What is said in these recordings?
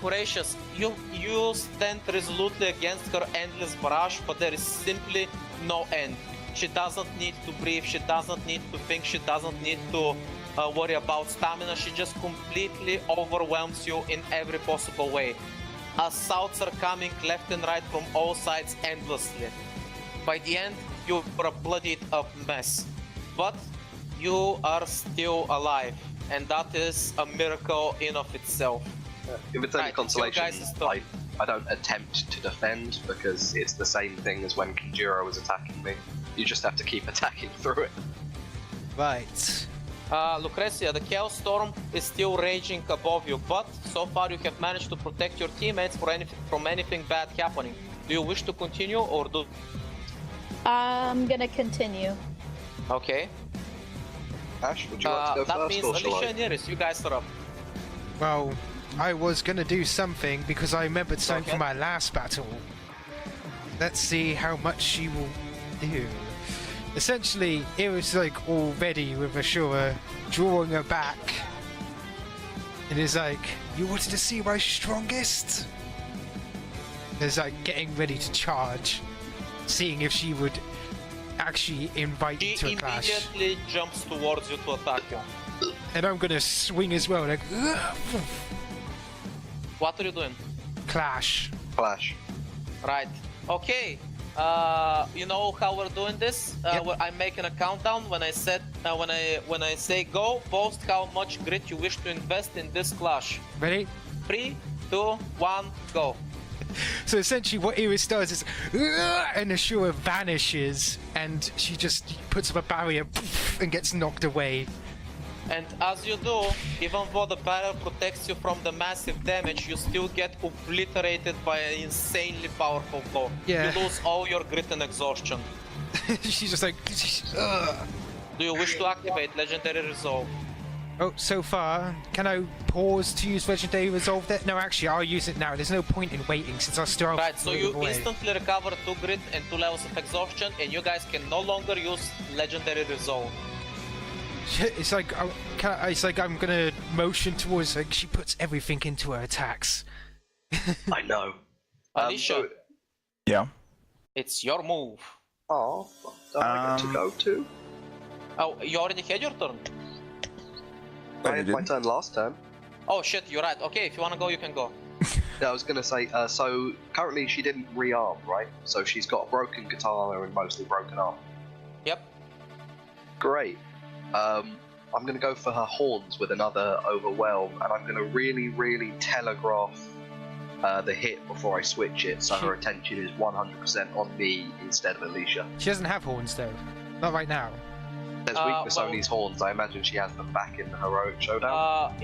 Horatius, you stand resolutely against her endless barrage, but there is simply no end. She doesn't need to breathe, she doesn't need to think, she doesn't need to worry about stamina, she just completely overwhelms you in every possible way. Assaults are coming left and right from all sides endlessly. By the end, you are a bloodied up mess. But you are still alive, and that is a miracle in of itself. If it's any consolation, I don't attempt to defend because it's the same thing as when Kijiro was attacking me. You just have to keep attacking through it. Right. Lucretia, the Chaos Storm is still raging above you, but so far you have managed to protect your teammates from anything bad happening. Do you wish to continue or do? I'm gonna continue. Okay. Ash, would you like to go that first, means or shall Alyssia I? and Iris, you guys are up. Well, I was gonna do something because I remembered something from Okay. my last battle. Let's see how much she will do. Essentially, it was like already with Ashura drawing her back. It is like, you wanted to see my strongest? It's like getting ready to charge, seeing if she would actually invite you She to a clash. immediately jumps towards you to attack you. And I'm gonna swing as well, like What are you doing? clash. Flash. Right. Okay. You know how we're doing this? Yep. I'm making a countdown. When I say go, post how much grit you wish to invest in this clash. Ready? 3, 2, 1, go. So essentially what Iris does is and Ashura vanishes and she just puts up a barrier and gets knocked away. And as you do, even though the barrier protects you from the massive damage, you still get obliterated by an insanely powerful blow. Yeah. You lose all your grit and exhaustion. She's just like Do you wish to activate Legendary Resolve? Oh, so far, can I pause to use Legendary Resolve there? No, actually, I'll use it now. There's no point in waiting since I still have Right, so you away. instantly recover 2 grit and 2 levels of exhaustion, and you guys can no longer use Legendary Resolve. It's like I'm gonna motion towards like she puts everything into her attacks. I know. Alyssia, Yeah. it's your move. Oh, don't I get to go too? Oh, you already had your turn? I had my turn last turn. Oh shit, you're right. Okay, if you wanna go, you can go. Yeah, I was gonna say, so currently she didn't rearm, right? So she's got a broken katana and mostly broken arm. Yep. Great. I'm gonna go for her horns with another overwhelm, and I'm gonna really telegraph the hit before I switch it, so her attention is 100% on me instead of Alyssia. She doesn't have horns though, not right now. There's weakness on these horns. I imagine she has them back in the heroic showdown.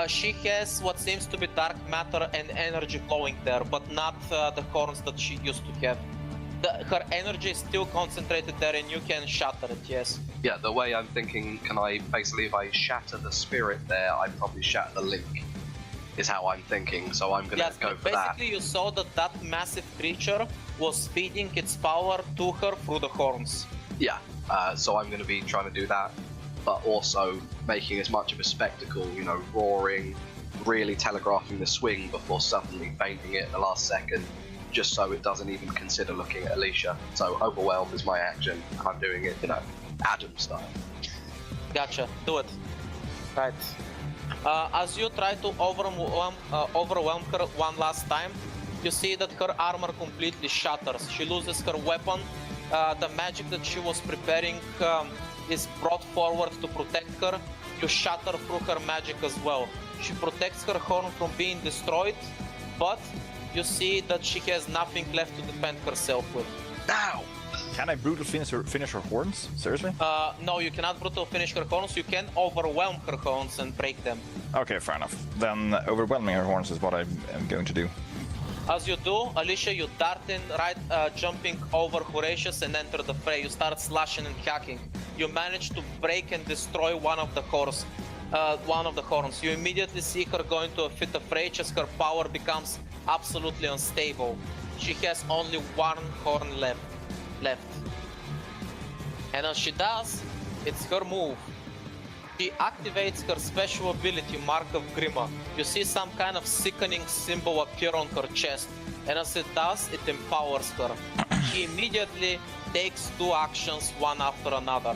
She has what seems to be dark matter and energy flowing there, but not the horns that she used to have. Her energy is still concentrated there, and you can shatter it, yes. Yeah, the way I'm thinking, can I basically, if I shatter the spirit there, I probably shatter the link, is how I'm thinking, so I'm gonna go for that. Basically, you saw that massive creature was feeding its power to her through the horns. Yeah, so I'm gonna be trying to do that, but also making as much of a spectacle, you know, roaring, really telegraphing the swing before suddenly fainting it at the last second, just so it doesn't even consider looking at Alyssia. So overwhelm is my action, and I'm doing it, you know, Adam style. Gotcha, do it. Right. As you try to overwhelm her one last time, you see that her armor completely shatters. She loses her weapon. The magic that she was preparing is brought forward to protect her. You shatter through her magic as well. She protects her horn from being destroyed, but you see that she has nothing left to defend herself with. Now! Can I brutal finish her horns? Seriously? No, you cannot brutal finish her horns. You can overwhelm her horns and break them. Okay, fair enough. Then overwhelming her horns is what I'm going to do. As you do, Alyssia, you dart in, right, jumping over Horatius and enter the fray. You start slashing and hacking. You manage to break and destroy one of the horns. You immediately see her going to a fit of rage as her power becomes absolutely unstable. She has only one horn left. And as she does, it's her move. She activates her special ability, Mark of Grima. You see some kind of sickening symbol appear on her chest, and as it does, it empowers her. She immediately takes 2 actions, one after another.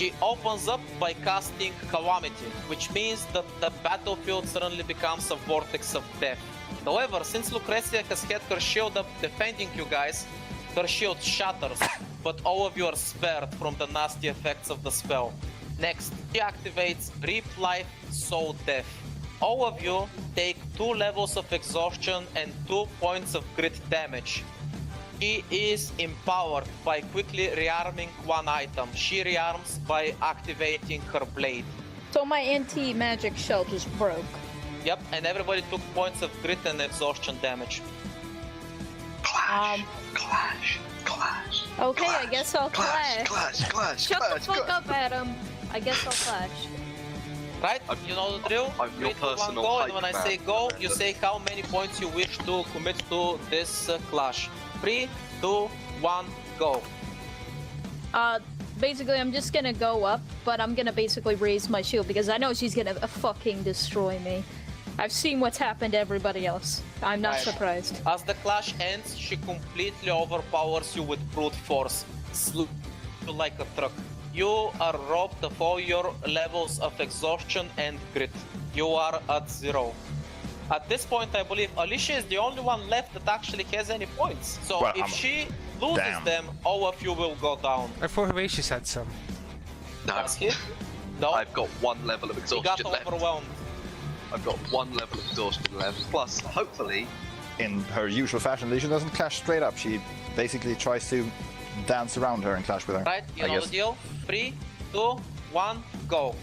She opens up by casting Calamity, which means that the battlefield suddenly becomes a vortex of death. However, since Lucretia has had her shield up defending you guys, her shield shatters, but all of you are spared from the nasty effects of the spell. Next, she activates Reap Life, Soul Death. All of you take 2 levels of exhaustion and 2 points of crit damage. She is empowered by quickly rearming 1 item. She rearms by activating her blade. So my anti-magic shell just broke. Yep, and everybody took points of crit and exhaustion damage. Clash, clash, clash. Okay, clash, I guess I'll clash. Clash, clash, Shut clash, the fuck clash. up, Adam. I guess I'll clash. Right? You know the drill? I'm your 3, 2, 1, personal go, and hype when I man, say go, you Amanda. say how many points you wish to commit to this clash. 3, 2, 1, go. Basically, I'm just gonna go up, but I'm gonna basically raise my shield because I know she's gonna fucking destroy me. I've seen what's happened to everybody else. I'm not Right. surprised. As the clash ends, she completely overpowers you with brute force, slew you like a truck. You are robbed of all your levels of exhaustion and grit. You are at 0. At this point, I believe Alyssia is the only one left that actually has any points. So Well, if she loses damn. them, all of you will go down. I thought Horatius had some. No, Does he? No, I've got 1 level of he exhaustion got left. overwhelmed. I've got 1 level of exhaustion left. Plus, hopefully, In her usual fashion, Alicia doesn't clash straight up. She basically tries to dance around her and clash with her. Right, you I know guess. the deal? 3, 2, 1, go.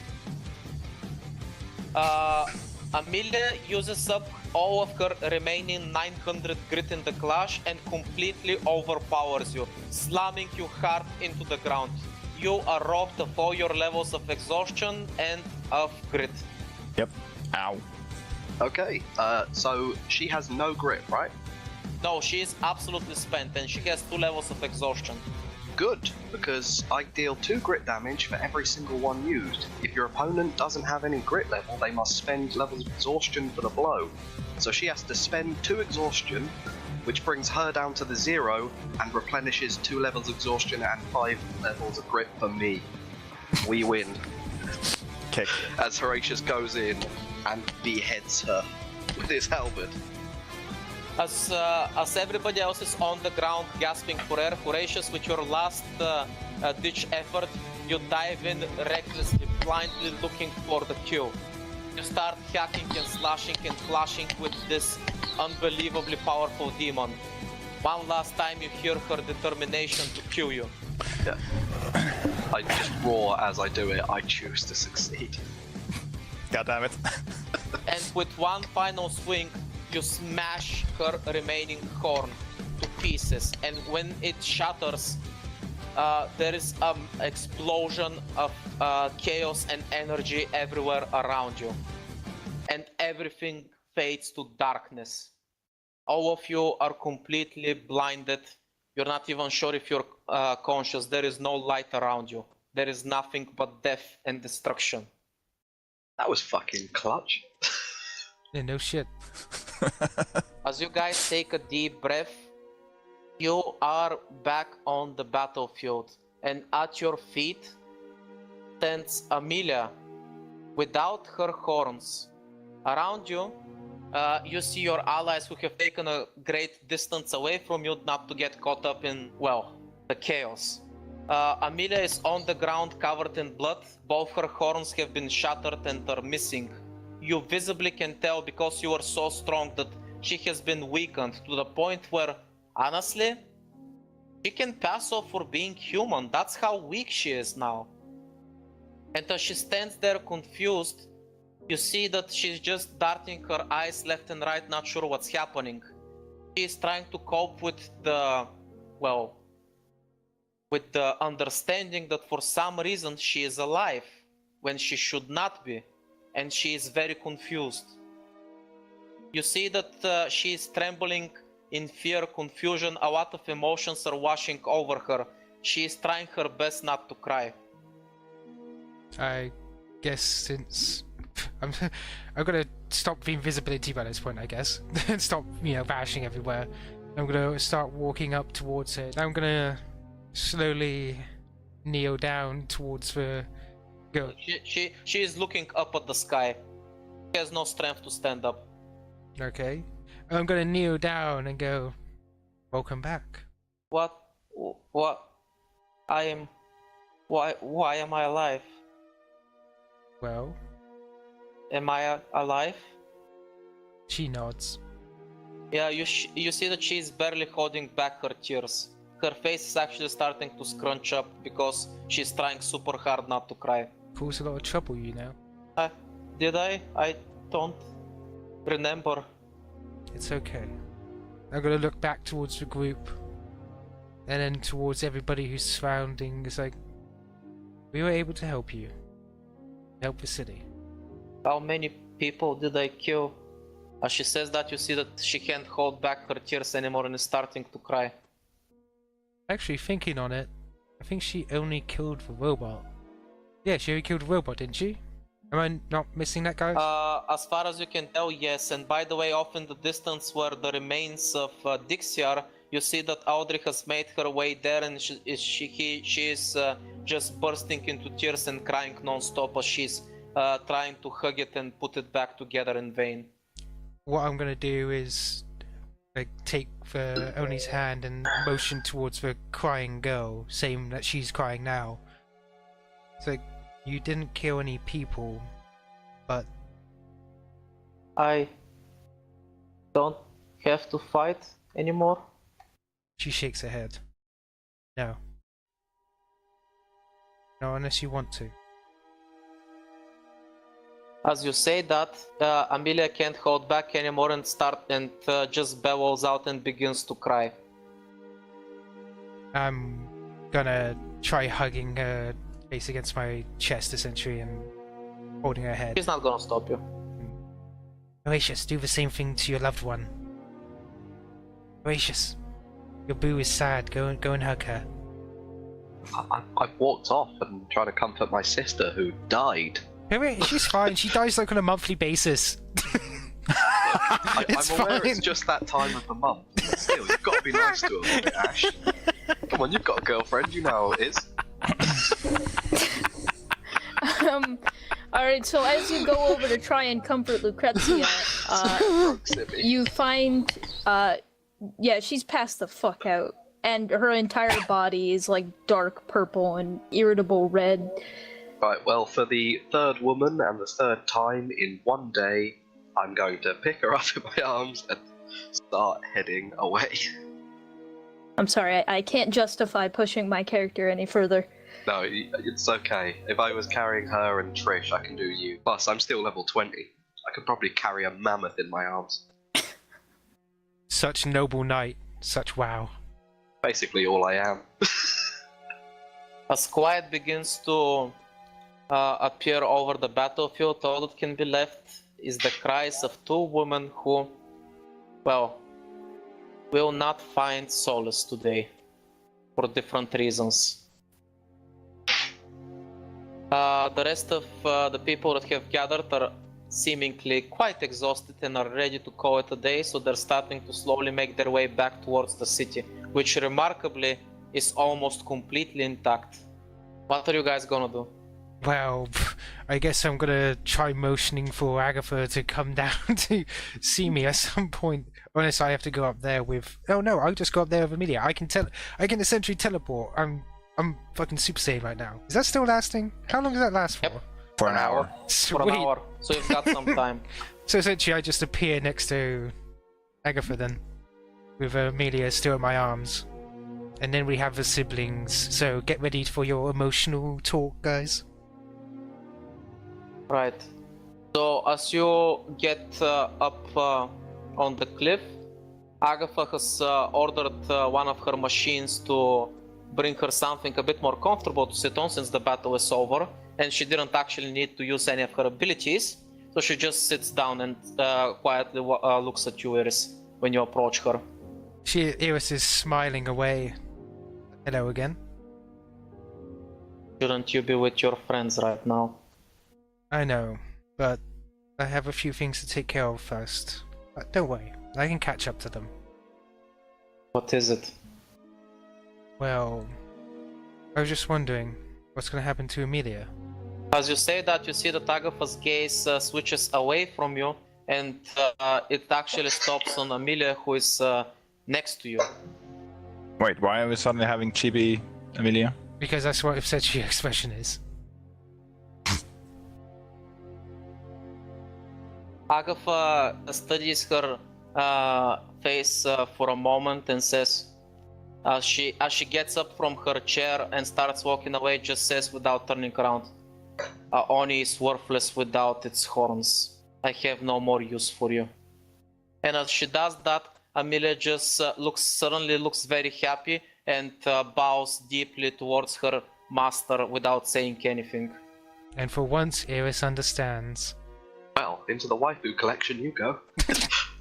Amelia uses up all of her remaining 900 grit in the clash and completely overpowers you, slamming you hard into the ground. You are robbed of all your levels of exhaustion and of grit. Yep. Ow. okay. So she has no grip, right? No, she is absolutely spent and she has 2 levels of exhaustion. Good, because I deal 2 grit damage for every single one used. If your opponent doesn't have any grit level, they must spend levels of exhaustion for the blow. So she has to spend 2 exhaustion, which brings her down to the 0 and replenishes 2 levels of exhaustion and 5 levels of grit for me. We win. Kick. As Horatius goes in and beheads her with his halberd. As everybody else is on the ground gasping for air, Horatius, with your last ditch effort, you dive in recklessly, blindly looking for the kill. You start hacking and slashing and clashing with this unbelievably powerful demon. One last time you hear her determination to kill you. Yeah. I just roar as I do it. I choose to succeed. God damn it. And with one final swing, you smash her remaining horn to pieces. And when it shatters, there is an explosion of chaos and energy everywhere around you. And everything fades to darkness. All of you are completely blinded. You're not even sure if you're conscious. There is no light around you. There is nothing but death and destruction. That was fucking clutch. Yeah, no shit. As you guys take a deep breath, you are back on the battlefield, and at your feet stands Amelia without her horns. Around you, you see your allies who have taken a great distance away from you not to get caught up in, well, the chaos. Amelia is on the ground covered in blood. Both her horns have been shattered and are missing. You visibly can tell because you are so strong that she has been weakened to the point where, honestly, she can pass off for being human. That's how weak she is now. And as she stands there confused, you see that she's just darting her eyes left and right, not sure what's happening. She is trying to cope with the, well, with the understanding that for some reason she is alive when she should not be. And she is very confused. You see that she is trembling in fear, confusion. A lot of emotions are washing over her. She is trying her best not to cry. I guess since I'm gonna stop the invisibility by this point, I guess. And stop, vanishing everywhere. I'm gonna start walking up towards it. I'm gonna slowly kneel down towards the girl. She is looking up at the sky. She has no strength to stand up. Okay. I'm gonna kneel down and go, welcome back. What? I am. Why am I alive? Well, Am I alive? she nods. Yeah, you see that she's barely holding back her tears. Her face is actually starting to scrunch up because she's trying super hard not to cry. Cause a lot of trouble, Did I? I don't remember. It's okay. I'm gonna look back towards the group, and then towards everybody who's surrounding. It's like, we were able to help you. Help the city. How many people did I kill? As she says that, you see that she can't hold back her tears anymore and is starting to cry. Actually, thinking on it, I think she only killed the robot. Yeah, she only killed the robot, didn't she? Am I not missing that, guys? As far as you can tell, yes. And by the way, off in the distance where the remains of Dixie are, you see that Audrey has made her way there, and she is just bursting into tears and crying non-stop as she's trying to hug it and put it back together in vain. What I'm gonna do is take Oni's hand and motion towards the crying girl, saying that she's crying now. It's like, you didn't kill any people, but I don't have to fight anymore. she shakes her head. No. No, unless you want to. As you say that, Amelia can't hold back anymore and just bellows out and begins to cry. I'm gonna try hugging her face against my chest, essentially, and holding her head. She's not gonna stop you. Horatius, do the same thing to your loved one. Horatius, your boo is sad. Go and hug her. I've walked off and tried to comfort my sister who died. Hey, she's fine. She dies like on a monthly basis. I'm aware fine. it's just that time of the month, but still, you've got to be nice to her a bit, Ash. Come on, you've got a girlfriend, you know how it is. Alright, so as you go over to try and comfort Lucretia, you find, yeah, she's passed the fuck out. And her entire body is like dark purple and irritable red. Right, well, for the third woman and the third time in one day, I'm going to pick her up in my arms and start heading away. I'm sorry, I can't justify pushing my character any further. No, it's okay. If I was carrying her and Trish, I can do you. Plus, I'm still level 20. I could probably carry a mammoth in my arms. Such noble knight. Such wow. Basically all I am. As quiet begins to appear over the battlefield, all that can be left is the cries of two women who, well, will not find solace today for different reasons. The rest of the people that have gathered are seemingly quite exhausted and are ready to call it a day, so they're starting to slowly make their way back towards the city, which remarkably is almost completely intact. What are you guys gonna do? Well, I guess I'm gonna try motioning for Agatha to come down to see me at some point. Unless I have to go up there with. Oh no, I'll just go up there with Amelia. I can essentially teleport. I'm fucking Super Saiyan right now. Is that still lasting? How long does that last for? Yep. For an hour. Sweet. For an hour, so you've got some time. So essentially, I just appear next to Agatha then, with Amelia still in my arms, and then we have the siblings. So get ready for your emotional talk, guys. Right. So as you get up on the cliff, Agatha has ordered one of her machines to bring her something a bit more comfortable to sit on since the battle is over, and she didn't actually need to use any of her abilities, so she just sits down and quietly looks at you, Iris, when you approach her. Iris is smiling away. Hello again. Shouldn't you be with your friends right now? I know, but I have a few things to take care of first. But don't worry, I can catch up to them. What is it? Well, I was just wondering what's gonna happen to Amelia. As you say that, you see that Agatha's gaze switches away from you, and it actually stops on Amelia, who is next to you. Wait, why are we suddenly having chibi Amelia? Because that's what said your expression is. Agatha studies her face for a moment and says, as she gets up from her chair and starts walking away, just says without turning around, Oni is worthless without its horns. I have no more use for you. And as she does that, Amelia just suddenly looks very happy and bows deeply towards her master without saying anything. And for once, Iris understands. Well, into the waifu collection you go.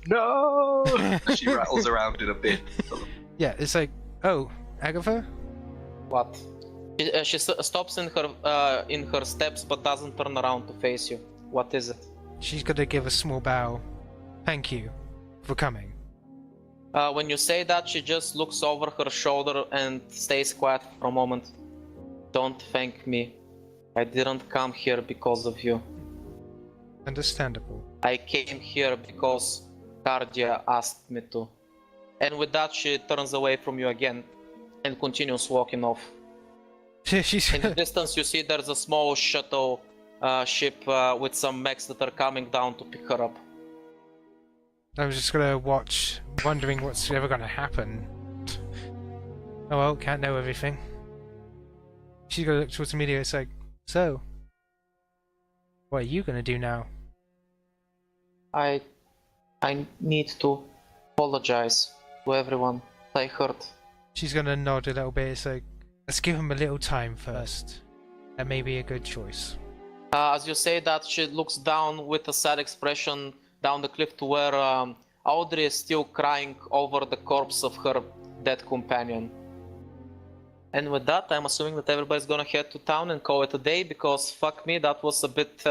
No! She rattles around in a bit. Yeah, it's like, oh, Agatha? What? She stops in her steps but doesn't turn around to face you. What is it? She's gonna give a small bow. Thank you for coming. When you say that, she just looks over her shoulder and stays quiet for a moment. Don't thank me. I didn't come here because of you. Understandable. I came here because Cardia asked me to. And with that, she turns away from you again and continues walking off. She's In the distance, you see there's a small shuttle ship with some mechs that are coming down to pick her up. I'm just gonna watch, wondering what's ever gonna happen. Oh well, can't know everything. She's gonna look towards Amelia. It's like, so, what are you gonna do now? I need to apologize to everyone I hurt. She's gonna nod a little bit. It's like, let's give him a little time first. That may be a good choice. As you say that, she looks down with a sad expression down the cliff to where Audrey is still crying over the corpse of her dead companion. And with that, I'm assuming that everybody's gonna head to town and call it a day, because fuck me, that was a bit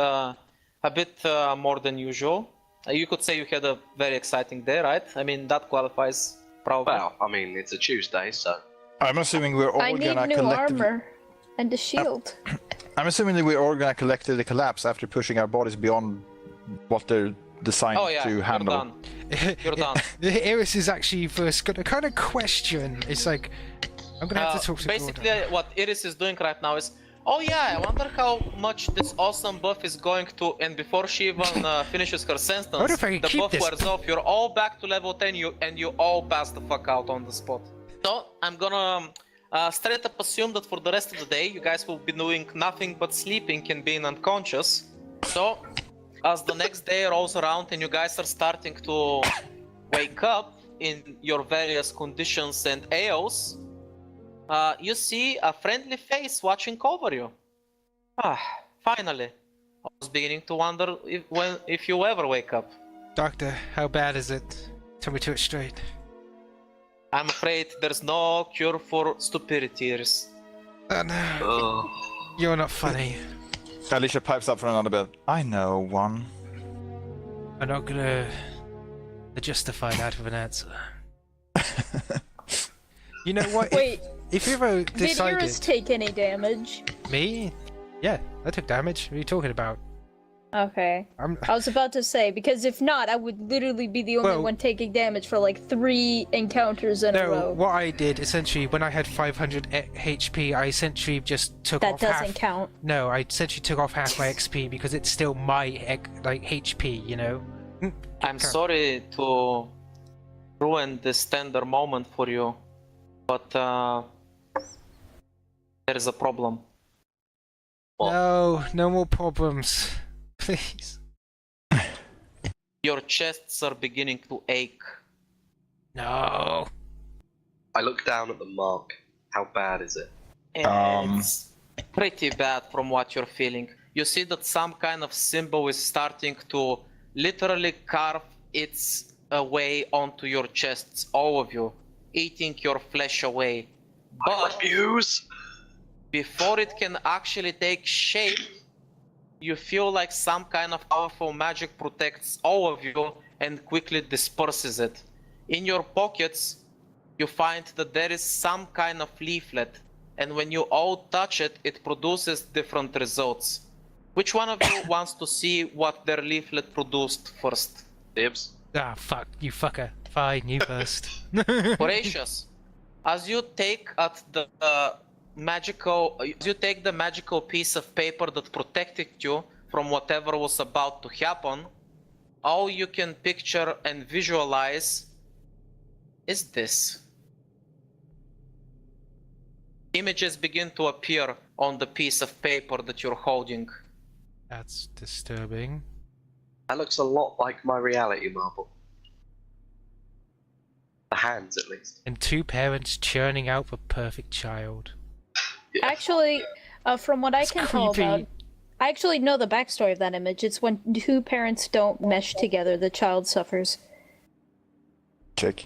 more than usual. You could say you had a very exciting day, right? I mean, that qualifies, probably. Well, I mean, it's a Tuesday, so... I'm assuming we're all I need gonna new collectively... armor and a shield. I'm assuming that we're all gonna collectively collapse after pushing our bodies beyond what they're designed Oh yeah, to handle. you're done. You're done. Iris is actually first gonna kind of question. It's like, I'm gonna have to talk to Basically, Gordon. what Iris is doing right now is, oh yeah, I wonder how much this awesome buff is going to, and before she even finishes her sentence, What if I the keep buff this? wears off, you're all back to level 10, and you all pass the fuck out on the spot. So, I'm gonna straight up assume that for the rest of the day, you guys will be doing nothing but sleeping and being unconscious. So, as the next day rolls around and you guys are starting to wake up in your various conditions and ails, you see a friendly face watching over you. Ah, finally. I was beginning to wonder if you ever wake up. Doctor, how bad is it? Tell me to it straight. I'm afraid there's no cure for stupidity, Iris. Oh no, Ugh. you're not funny. Alyssia pipes up from another bed. I know one. I'm not gonna justify that with an answer. You know what? Wait, If you ever did decided... Iris take any damage? Me? Yeah, I took damage. What are you talking about? Okay. I'm... I was about to say, because if not, I would literally be the only Well- one taking damage for like 3 encounters in a No, row. what I did, essentially, when I had 500 HP, I essentially just took That off doesn't half... count. No, I essentially took off half my XP because it's still my, like, HP, you know? I'm sorry to ruin this tender moment for you, but there is a problem. No, no more problems. Please. Your chests are beginning to ache. No. I look down at the mark. How bad is it? It's pretty bad from what you're feeling. You see that some kind of symbol is starting to literally carve its way onto your chests, all of you, eating your flesh away. I But refuse! before it can actually take shape, you feel like some kind of powerful magic protects all of you and quickly disperses it. In your pockets, you find that there is some kind of leaflet, and when you all touch it, it produces different results. Which one of you wants to see what their leaflet produced first? Dibs. Ah, fuck, you fucker. Fine, you first. Horatius, as you take the magical piece of paper that protected you from whatever was about to happen, all you can picture and visualize is this. Images begin to appear on the piece of paper that you're holding. That's disturbing. That looks a lot like my reality marble. The hands, at least. And two parents churning out a perfect child. Yeah. Actually, from what I It's can tell creepy. about, I actually know the backstory of that image. It's when two parents don't mesh together, the child suffers. Check.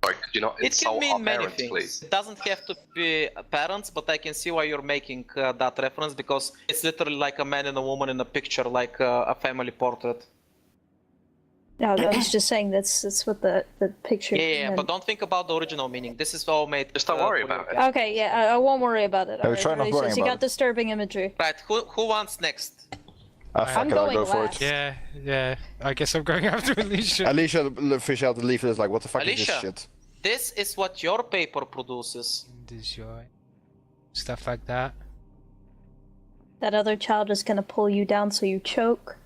Sorry, could you not It can insult mean our many parents, things. please? It doesn't have to be parents, but I can see why you're making that reference, because it's literally like a man and a woman in a picture, like a family portrait. No, I was just saying that's what the picture. Yeah, meant. but don't think about the original meaning. This is all made. Just don't worry for about you. it. Okay, yeah, I won't worry about it. I was trying not Alright, worrying you about got it. disturbing imagery. Right, who wants next? Fuck I'm it, I'll going go for last. it. Yeah. I guess I'm going after Alyssia. Alicia fish out the leaflet is like, what the fuck is this Alicia. shit? This is what your paper produces. Enjoy. Stuff like that. That other child is gonna pull you down so you choke.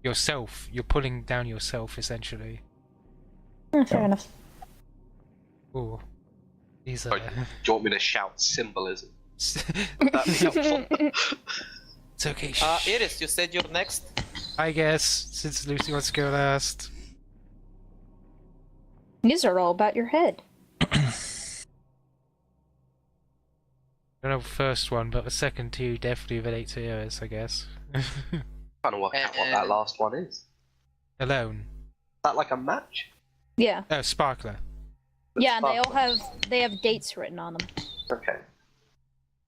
Yourself. You're pulling down yourself, essentially. Fair enough. Ooh. These are... Sorry, do you want me to shout symbolism? That'd be helpful. It's okay. Iris, you said you're next. I guess, since Lucy wants to go last. These are all about your head. I don't know the first one, but the second two definitely relate to Iris, I guess. Trying to work out what that last one is. Is Alone. that like a match? Yeah, Oh, Sparkler. yeah, and Sparkler. they have dates written on them. Okay.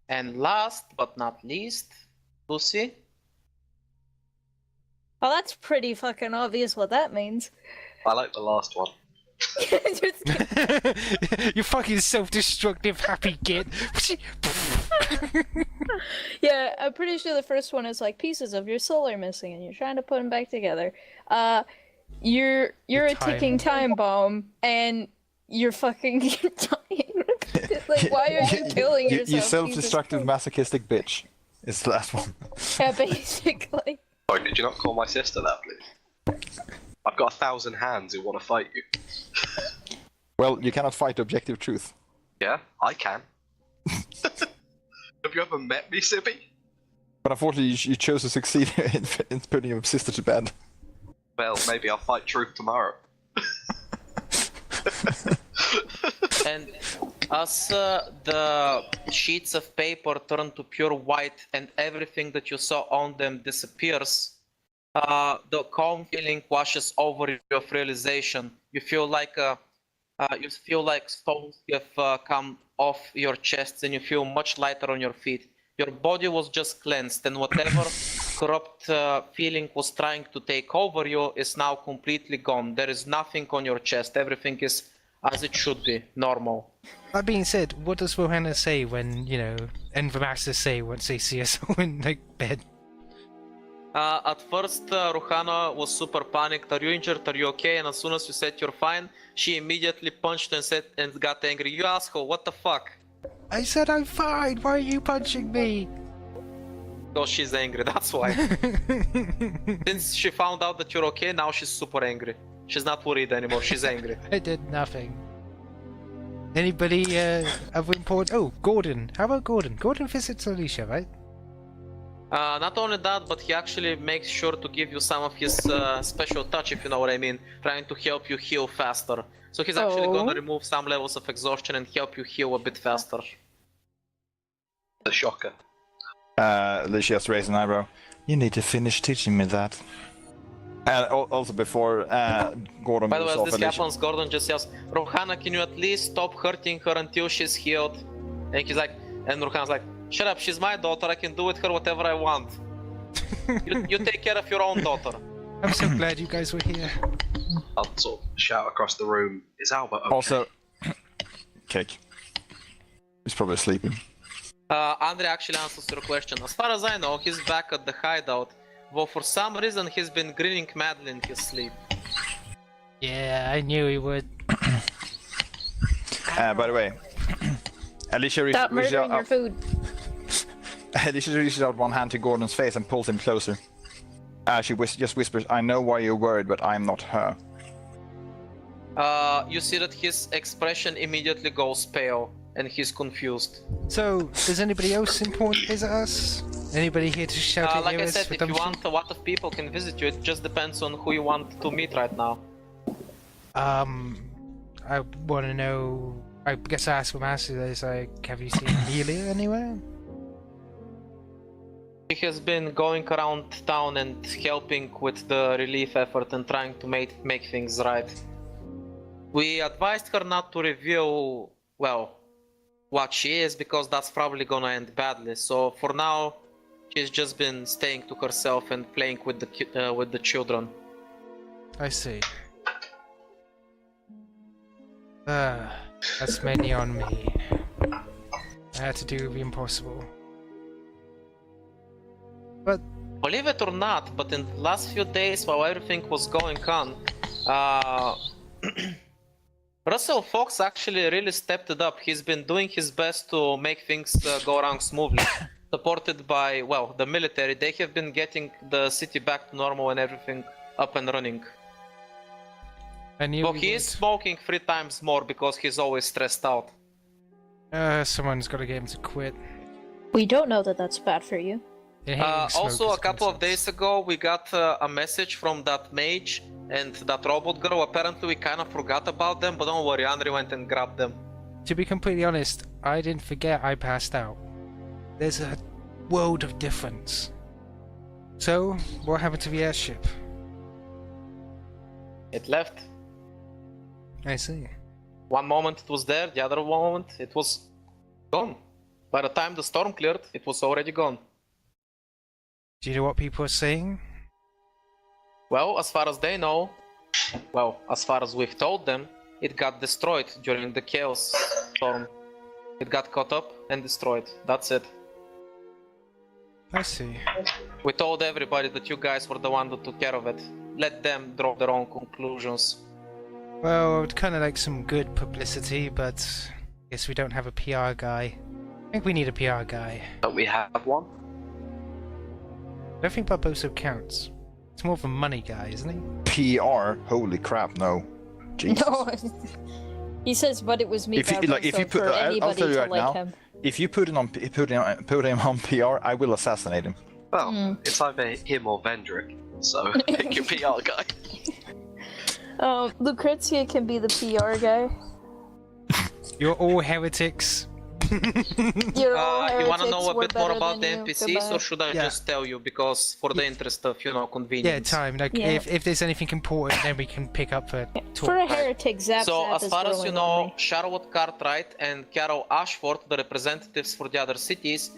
And last but not least, Lucy. Well, that's pretty fucking obvious what that means. I like the last one. You fucking self-destructive happy git. Yeah, I'm pretty sure the first one is like pieces of your soul are missing, and you're trying to put them back together. You're a ticking time bomb, and you're fucking dying. Like, why are you killing yourself? You Jesus self-destructive Christ. masochistic bitch. It's the last one. Yeah, basically. Sorry, could you not call my sister that, please? I've got 1,000 hands who want to fight you. Well, you cannot fight objective truth. Yeah, I can. Have you ever met me, Sibby? But unfortunately, you chose to succeed in putting your sister to bed. Well, maybe I'll fight truth tomorrow. And as the sheets of paper turn to pure white and everything that you saw on them disappears, the calm feeling washes over you of realization. You feel like stones have come off your chest, and you feel much lighter on your feet. Your body was just cleansed, and whatever corrupt feeling was trying to take over you is now completely gone. There is nothing on your chest. Everything is as it should be, normal. That being said, what does Rohanna say when, and the Masters say once they see us all in, bed? At first, Rohanna was super panicked. Are you injured? Are you okay? And as soon as you said you're fine, she immediately punched and got angry. You asshole, what the fuck? I said I'm fine, why are you punching me? Oh, she's angry, that's why. Since she found out that you're okay, now she's super angry. She's not worried anymore, she's angry. I did nothing. Anybody of import? Oh, Gordon. How about Gordon? Gordon visits Alyssia, right? Not only that, but he actually makes sure to give you some of his special touch, if you know what I mean, trying to help you heal faster. So he's actually going to remove some levels of exhaustion and help you heal a bit faster. The shocker. Alicia has raised an eyebrow. You need to finish teaching me that. And also before Gordon By the way, as moves this off, Alicia. happens, Gordon just yells, Rohanna, can you at least stop hurting her until she's healed? And he's like, and Rohanna's like, shut up, she's my daughter, I can do with her whatever I want. You take care of your own daughter. I'm so glad you guys were here. I'll sort of shout across the room. Is Albert okay? Also, Kick. He's probably sleeping. Andre actually answers your question. As far as I know, he's back at the hideout, though for some reason he's been grinning madly in his sleep. Yeah, I knew he would. By the way, Alyssia Stop reaches murdering your out. food. Alyssia reaches out one hand to Gordon's face and pulls him closer. She just whispers, "I know why you're worried, but I'm not her." You see that his expression immediately goes pale, and he's confused. So, does anybody else important visit us? Anybody here to shout at Like I Iris said, with if you them? want, a lot of people can visit you. It just depends on who you want to meet right now. I want to know. I guess I asked for Master. Is like, have you seen Amelia anywhere? He has been going around town and helping with the relief effort and trying to make things right. We advised her not to reveal, well, what she is, because that's probably gonna end badly. So for now, she's just been staying to herself and playing with the children. I see. That's mainly on me. I had to do the impossible. But Believe it or not, but in the last few days while everything was going on, Russell Fox actually really stepped it up. He's been doing his best to make things go around smoothly. Supported by, well, the military. They have been getting the city back to normal and everything up and running. I knew. But he is smoking 3 times more because he's always stressed out. Someone's got to get him to quit. We don't know that that's bad for you. Also, a couple of days ago, we got a message from that mage and that robot girl. Apparently, we kind of forgot about them, but don't worry, Andre went and grabbed them. To be completely honest, I didn't forget I passed out. There's a world of difference. So, what happened to the airship? It left. I see. One moment it was there, the other moment it was gone. By the time the storm cleared, it was already gone. Do you know what people are saying? Well, as far as they know, well, as far as we've told them, it got destroyed during the chaos storm. It got caught up and destroyed. That's it. I see. We told everybody that you guys were the one that took care of it. Let them draw their own conclusions. Well, I would kind of like some good publicity, but I guess we don't have a PR guy. I think we need a PR guy. Don't we have one? I don't think Barbosa counts. It's more of a money guy, isn't he? PR? Holy crap, no. Jesus. No, he says, but it was me, If you- Barbosa, like, if you put- for I'll anybody tell you to right like now. him. If you put him on PR, I will assassinate him. Well, it's either him or Vendrick, so pick your PR guy. Lucretia can be the PR guy. You're all heretics. You're all You want to heretics, know a we're bit more better about the than you. NPCs, or Goodbye. should I Yeah. just tell you, because for the interest of, Yeah, convenience? time. Like, Yeah. if there's anything important, then we can pick up a talk. For a heretic, Zap So, Zap as is far as you growing on know, me. Charlotte Cartwright and Carol Ashford, the representatives for the other cities,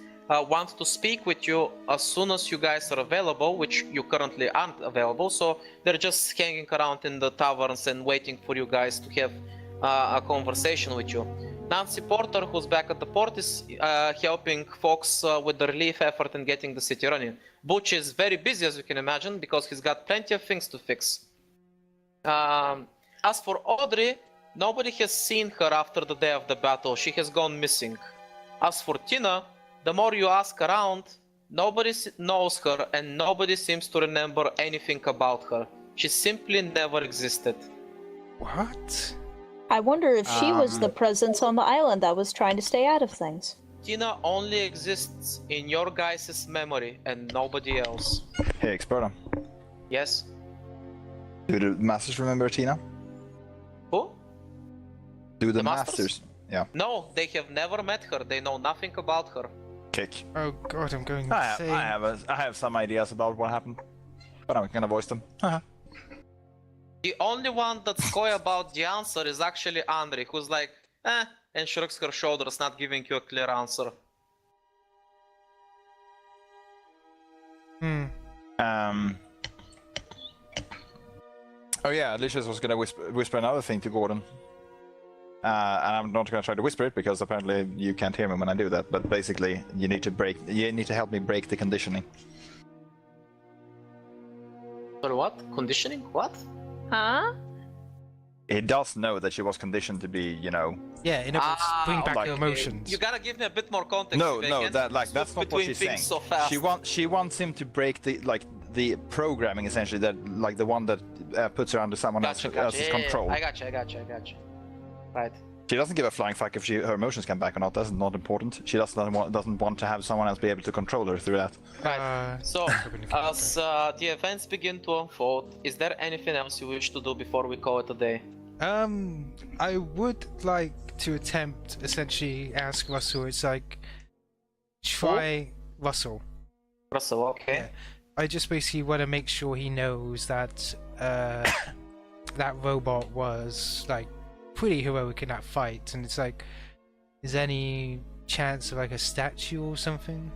want to speak with you as soon as you guys are available, which you currently aren't available, so they're just hanging around in the taverns and waiting for you guys to have a conversation with you. Nancy Porter, who's back at the port, is helping folks with the relief effort and getting the city running. Butch is very busy, as you can imagine, because he's got plenty of things to fix. As for Audrey, nobody has seen her after the day of the battle. She has gone missing. As for Tina, the more you ask around, nobody knows her and nobody seems to remember anything about her. She simply never existed. What? I wonder if she was the presence on the island that was trying to stay out of things. Tina only exists in your guys' memory and nobody else. Hey, Experta. Yes? Do the masters remember Tina? Who? Do the The masters? masters? Yeah. No, they have never met her. They know nothing about her. Kick. Oh god, I'm going I insane. have some ideas about what happened, but I'm gonna voice them. Haha. The only one that's coy about the answer is actually Andre, who's like, and shrugs her shoulders, not giving you a clear answer. Oh yeah, Alyssia was gonna whisper another thing to Gordon. And I'm not gonna try to whisper it because apparently you can't hear me when I do that. But basically, you need to help me break the conditioning. Sorry, what? Conditioning? What? Huh? He does know that she was conditioned to be, you know. Yeah, in other words, bring back like- her emotions. You gotta give me a bit more context. No, Vic. I no, can't that's not switch what between she's things saying. So fast. She wants him to break the programming essentially, that like the one that puts her under someone else's Yeah, control. I got you. Right. She doesn't give a flying fuck if her emotions come back or not. That's not important. She doesn't want to have someone else be able to control her through that. Right. So, Communication. as the events begin to unfold, is there anything else you wish to do before we call it a day? I would like to attempt essentially ask Russell. It's like try Russell. Russell, okay. Yeah. I just basically want to make sure he knows that that robot was like pretty heroic in that fight, and it's like, is there any chance of like a statue or something?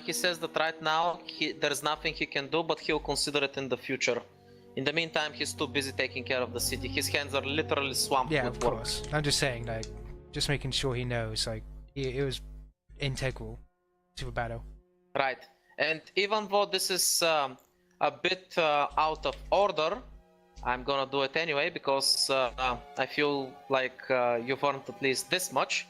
He says that right now there's nothing he can do, but he'll consider it in the future. In the meantime, he's too busy taking care of the city. His hands are literally swamped Yeah, with of work. course. I'm just saying, like, just making sure he knows, like, it was integral to the battle. Right. And even though this is a bit out of order, I'm gonna do it anyway because I feel like you've earned at least this much.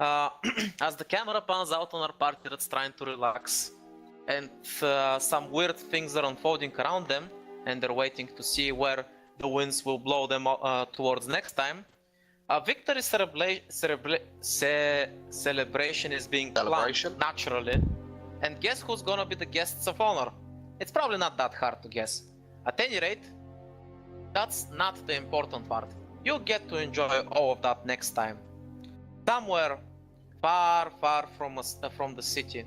As the camera pans out on our party that's trying to relax, and some weird things are unfolding around them, and they're waiting to see where the winds will blow them towards next time. A victory celebration is being planned naturally. And guess who's gonna be the guests of honor? It's probably not that hard to guess. At any rate, that's not the important part. You'll get to enjoy all of that next time. Somewhere far, far from the city,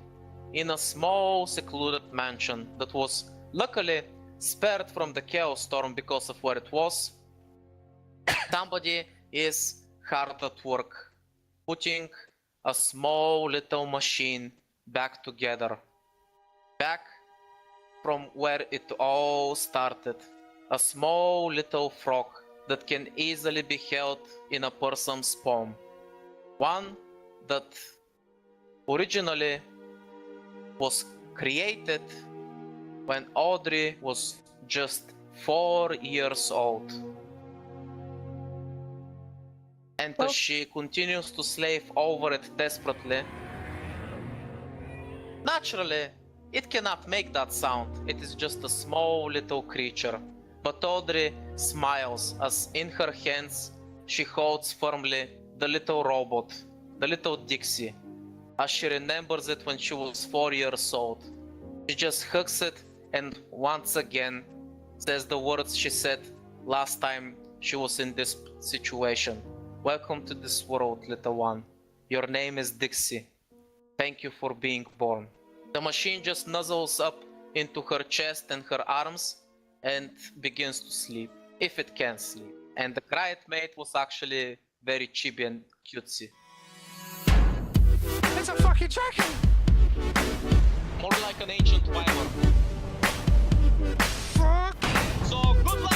in a small, secluded mansion that was luckily spared from the chaos storm because of where it was, somebody is hard at work, putting a small little machine back together. Back from where it all started. A small little frog that can easily be held in a person's palm. One that originally was created when Audrey was just 4 years old. And as she continues to slave over it desperately, naturally, it cannot make that sound. It is just a small little creature. But Audrey smiles as in her hands she holds firmly the little robot, the little Dixie, as she remembers it when she was 4 years old. She just hugs it and once again says the words she said last time she was in this situation. Welcome to this world, little one. Your name is Dixie. Thank you for being born. The machine just nuzzles up into her chest and her arms and begins to sleep, if it can sleep. And the quiet mate was actually very chibi and cutesy. It's a fucking dragon! More like an ancient wyvern. Fuck! So, good luck!